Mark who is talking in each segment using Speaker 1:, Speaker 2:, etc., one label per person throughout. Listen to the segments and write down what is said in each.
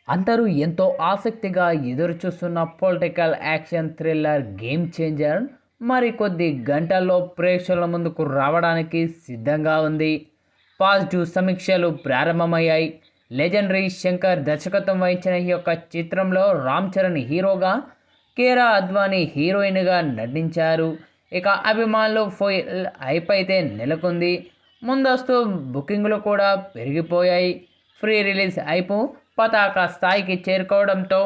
Speaker 1: అందరూ ఎంతో ఆసక్తిగా ఎదురుచూస్తున్న political action thriller game changer మరికొద్ది గంటల్లో ప్రేక్షకుల ముందుకు రావడానికి సిద్ధంగా ఉంది. పాజిటివ్ సమీక్షలు ప్రారంభమయ్యాయి. లెజెండరీ శంకర్ దర్శకత్వం వహించిన ఈ యొక్క చిత్రంలో రామ్ చరణ్ హీరోగా, కియారా అద్వానీ హీరోయిన్గా నటించారు. ఇక అభిమానులు ఫుల్ హైప్ అయితే నెలకొంది. ముందస్తు బుకింగ్లు కూడా పెరిగిపోయాయి. ప్రీ రిలీజ్ హైప్ పతాక స్థాయికి చేరుకోవడంతో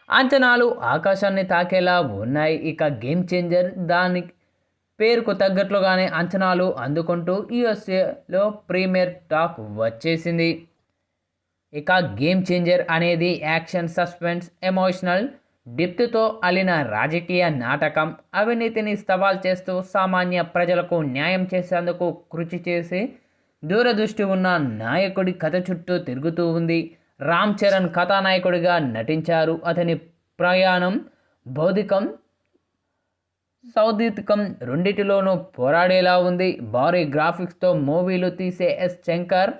Speaker 1: అంచనాలు ఆకాశాన్ని తాకేలా ఉన్నాయి. ఇక గేమ్ చేంజర్ దాని పేరుకు తగ్గట్లుగానే అంచనాలు అందుకుంటూ యుఎస్ఏలో ప్రీమియర్ టాక్ వచ్చేసింది. ఇక గేమ్ చేంజర్ అనేది యాక్షన్, సస్పెన్స్, ఎమోషనల్ డెప్త్తో అలిన రాజకీయ నాటకం. అవినీతిని సవాల్ చేస్తూ సామాన్య ప్రజలకు న్యాయం చేసేందుకు కృషి చేసి దూరదృష్టి ఉన్న నాయకుడి కథ చుట్టూ తిరుగుతూ ఉంది. రామ్ చరణ్ కథానాయకుడిగా నటించారు. అతని ప్రయాణం భౌతికం, సౌదికం రెండిటిలోనూ పోరాడేలా ఉంది. భారీ గ్రాఫిక్స్తో మూవీలు తీసే శంకర్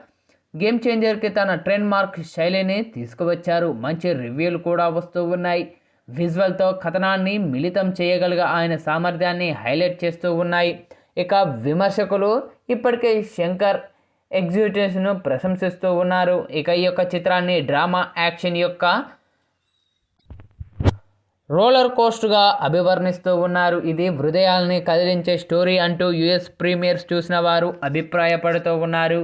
Speaker 1: గేమ్ చేంజర్కి తన ట్రెండ్ మార్క్ శైలిని తీసుకువచ్చారు. మంచి రివ్యూలు కూడా వస్తూ ఉన్నాయి. విజువల్తో కథనాన్ని మిళితం చేయగలిగే ఆయన సామర్థ్యాన్ని హైలైట్ చేస్తూ ఉన్నాయి. ఇక విమర్శకులు ఇప్పటికే శంకర్ ఎగ్జిక్యూటివ్స్ను ప్రశంసిస్తూ ఉన్నారు. ఇక ఈ యొక్క చిత్రాన్ని డ్రామా, యాక్షన్ యొక్క రోలర్ కోస్ట్గా అభివర్ణిస్తూ ఉన్నారు. ఇది హృదయాల్ని కదిలించే స్టోరీ అంటూ యుఎస్ ప్రీమియర్స్ చూసిన వారు అభిప్రాయపడుతూ ఉన్నారు.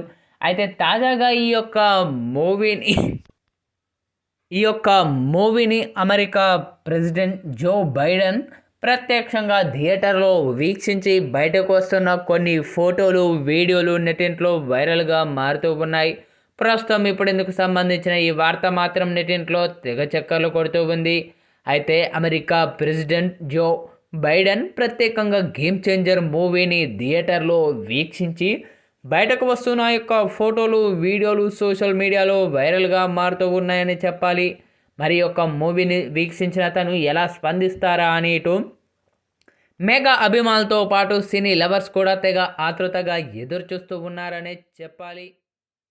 Speaker 1: అయితే తాజాగా ఈ యొక్క మూవీని అమెరికా ప్రెసిడెంట్ జో బైడెన్ ప్రత్యక్షంగా థియేటర్లో వీక్షించి బయటకు వస్తున్న కొన్ని ఫోటోలు, వీడియోలు నెట్టింట్లో వైరల్గా మారుతూ ఉన్నాయి. ప్రస్తుతం ఇప్పుడు ఇందుకు సంబంధించిన ఈ వార్త మాత్రం నెట్టింట్లో తెగ చక్కర్లు కొడుతూ ఉంది. అయితే అమెరికా ప్రెసిడెంట్ జో బైడెన్ ప్రత్యేకంగా గేమ్ చేంజర్ మూవీని థియేటర్లో వీక్షించి బయటకు వస్తున్న యొక్క ఫోటోలు, వీడియోలు సోషల్ మీడియాలో వైరల్గా మారుతూ ఉన్నాయని చెప్పాలి. మరి యొక్క మూవీని వీక్షించిన తను ఎలా స్పందిస్తారా అని ఇటు మెగా అభిమానులతో పాటు సినీ లవర్స్ కూడా తెగ ఆతృతగా ఎదురు చూస్తూ ఉన్నారనే చెప్పాలి.